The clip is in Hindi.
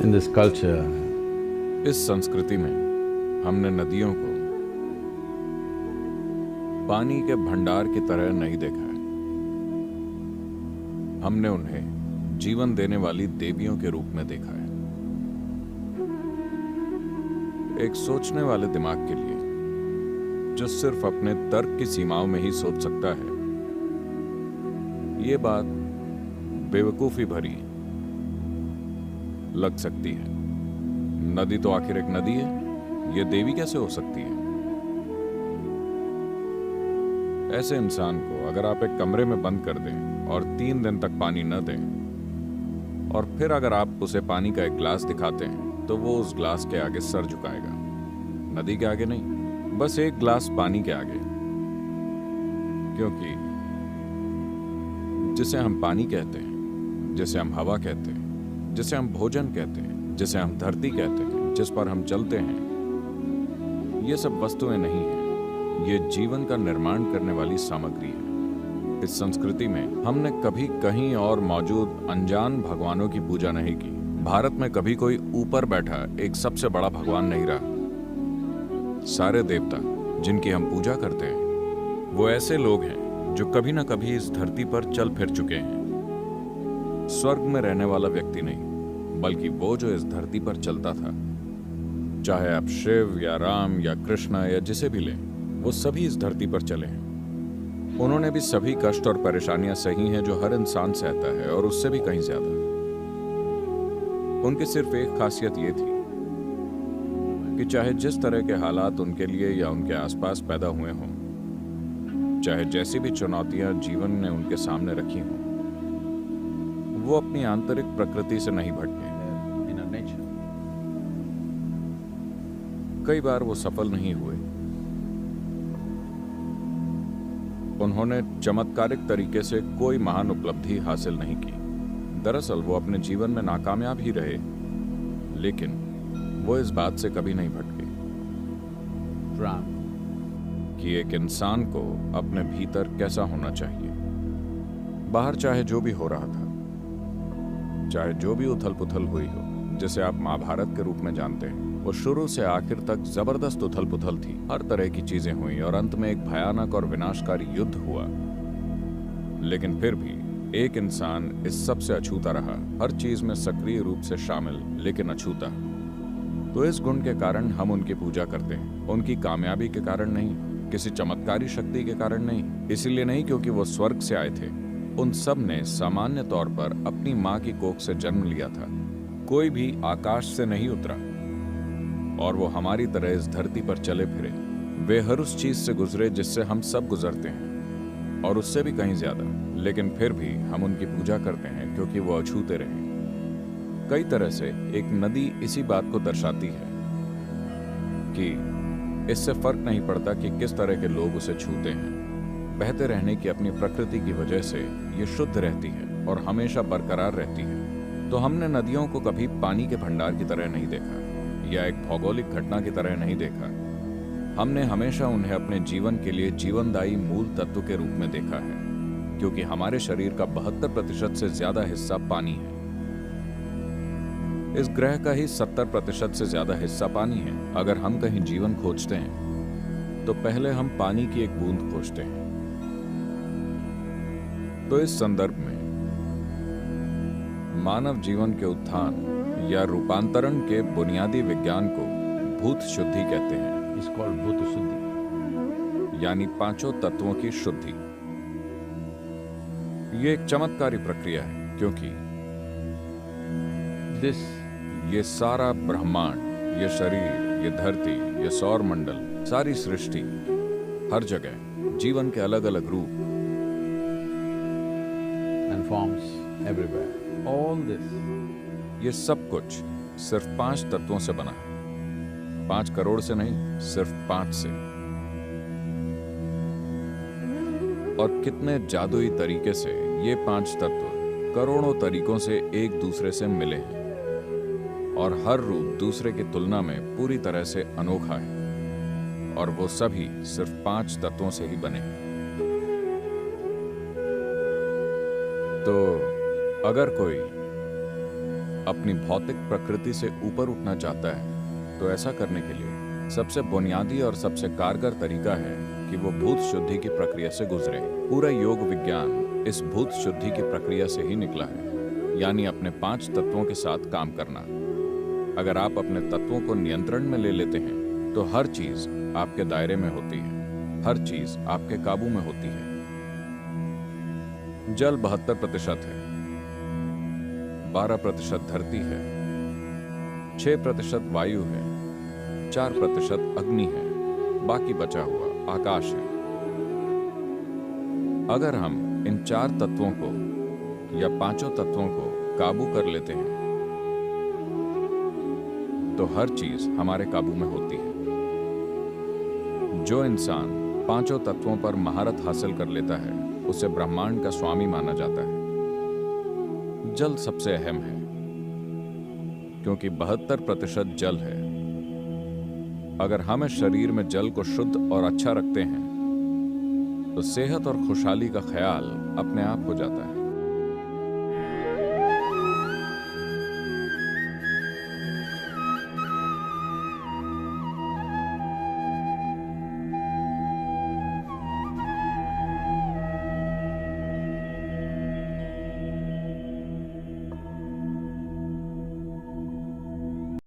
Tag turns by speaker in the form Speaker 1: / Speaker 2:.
Speaker 1: In this culture,
Speaker 2: इस संस्कृति में हमने नदियों को पानी के भंडार की तरह नहीं देखा है। हमने उन्हें जीवन देने वाली देवियों के रूप में देखा है। एक सोचने वाले दिमाग के लिए, जो सिर्फ अपने तर्क की सीमाओं में ही सोच सकता है, ये बात बेवकूफी भरी लग सकती है। नदी तो आखिर एक नदी है, ये देवी कैसे हो सकती है? ऐसे इंसान को अगर आप एक कमरे में बंद कर दें और 3 दिन तक पानी न दें, और फिर अगर आप उसे पानी का एक ग्लास दिखाते हैं, तो वो उस ग्लास के आगे सर झुकाएगा। नदी के आगे नहीं, बस एक ग्लास पानी के आगे। क्योंकि जिसे हम पानी कहते हैं, जिसे हम हवा कहते हैं, जिसे हम भोजन कहते हैं, जिसे हम धरती कहते हैं, जिस पर हम चलते हैं, ये सब वस्तुएं नहीं हैं। ये जीवन का निर्माण करने वाली सामग्री है। इस संस्कृति में हमने कभी कहीं और मौजूद अनजान भगवानों की पूजा नहीं की। भारत में कभी कोई ऊपर बैठा एक सबसे बड़ा भगवान नहीं रहा। सारे देवता जिनकी हम पूजा करते हैं, वो ऐसे लोग हैं जो कभी ना कभी इस धरती पर चल फिर चुके हैं। स्वर्ग में रहने वाला व्यक्ति नहीं, बल्कि वो जो इस धरती पर चलता था। चाहे आप शिव या राम या कृष्ण या जिसे भी लें, वो सभी इस धरती पर चले हैं। उन्होंने भी सभी कष्ट और परेशानियां सही हैं जो हर इंसान सहता है, और उससे भी कहीं ज्यादा। उनकी सिर्फ एक खासियत ये थी कि चाहे जिस तरह के हालात उनके लिए या उनके आसपास पैदा हुए हों, चाहे जैसी भी चुनौतियां जीवन ने उनके सामने रखी हों, वो अपनी आंतरिक प्रकृति से नहीं भटके। कई बार वो सफल नहीं हुए। उन्होंने चमत्कारिक तरीके से कोई महान उपलब्धि हासिल नहीं की। दरअसल वो अपने जीवन में नाकामयाब ही रहे, लेकिन वो इस बात से कभी नहीं भटके कि एक इंसान को अपने भीतर कैसा होना चाहिए। बाहर चाहे जो भी हो रहा था, चाहे जो भी उथल पुथल हुई हो, जिसे आप महाभारत के रूप में जानते हैं, वो शुरू से आखिर तक जबरदस्त उथल पुथल थी। हर तरह की चीजें हुई और अंत में एक भयानक और विनाशकारी युद्ध हुआ। लेकिन फिर भी एक इंसान इस सब से अछूता रहा, हर चीज में सक्रिय रूप से शामिल, लेकिन अछूता। तो इस गुण के कारण हम उनकी पूजा करते हैं। उनकी कामयाबी के कारण नहीं, किसी चमत्कारी शक्ति के कारण नहीं, इसीलिए नहीं क्योंकि वो स्वर्ग से आए थे। उन सब ने सामान्य तौर पर अपनी माँ की कोख से जन्म लिया था। कोई भी आकाश से नहीं उतरा, और वो हमारी तरह इस धरती पर चले फिरे। वे हर उस चीज से गुजरे जिससे हम सब गुजरते हैं, और उससे भी कहीं ज्यादा। लेकिन फिर भी हम उनकी पूजा करते हैं क्योंकि वो अछूते रहे। कई तरह से एक नदी इसी बात को दर्शाती है कि इससे फर्क नहीं पड़ता कि किस तरह के लोग उसे छूते हैं। बहते रहने की अपनी प्रकृति की वजह से ये शुद्ध रहती है और हमेशा बरकरार रहती है। तो हमने नदियों को कभी पानी के भंडार की तरह नहीं देखा या एक भौगोलिक घटना की तरह नहीं देखा। हमने हमेशा उन्हें अपने जीवन के लिए जीवनदायी मूल तत्व के रूप में देखा है, क्योंकि हमारे शरीर का 72% से ज्यादा हिस्सा पानी है। इस ग्रह का ही 70% से ज्यादा हिस्सा पानी है। अगर हम कहीं जीवन खोजते हैं, तो पहले हम पानी की एक बूंद खोजते हैं। तो इस संदर्भ में मानव जीवन के उत्थान या रूपांतरण के बुनियादी विज्ञान को भूत शुद्धि कहते हैं।
Speaker 1: is called Bhuta Shuddhi.
Speaker 2: यानी 5 तत्वों की शुद्धि। ये एक चमत्कारी प्रक्रिया है, क्योंकि ये सारा ब्रह्मांड, ये शरीर, ये धरती, ये सौर मंडल, सारी सृष्टि, हर जगह जीवन के अलग अलग रूप
Speaker 1: And forms everywhere. All this,
Speaker 2: ये सब कुछ सिर्फ 5 तत्वों से बना है। 5 करोड़ से नहीं, सिर्फ 5 से। और कितने जादुई तरीके से ये 5 तत्व करोड़ों तरीकों से एक दूसरे से मिले हैं, और हर रूप दूसरे की तुलना में पूरी तरह से अनोखा है, और वो सभी सिर्फ 5 तत्वों से ही बने हैं। तो अगर कोई अपनी भौतिक प्रकृति से ऊपर उठना चाहता है तो ऐसा करने के लिए सबसे बुनियादी और सबसे कारगर तरीका है कि वो भूत शुद्धि की प्रक्रिया से गुजरे। पूरा योग विज्ञान इस भूत शुद्धि की प्रक्रिया से ही निकला है, यानी अपने 5 तत्वों के साथ काम करना। अगर आप अपने तत्वों को नियंत्रण में ले लेते हैं तो हर चीज आपके दायरे में होती है, हर चीज आपके काबू में होती है। जल 72% है, 12% धरती है, 6% वायु है, 4% अग्नि है, बाकी बचा हुआ आकाश है। अगर हम इन 4 तत्वों को या 5 तत्वों को काबू कर लेते हैं तो हर चीज हमारे काबू में होती है। जो इंसान 5 तत्वों पर महारत हासिल कर लेता है उसे ब्रह्मांड का स्वामी माना जाता है। जल सबसे अहम है क्योंकि 72% जल है। अगर हम इस शरीर में जल को शुद्ध और अच्छा रखते हैं तो सेहत और खुशहाली का ख्याल अपने आप हो जाता है।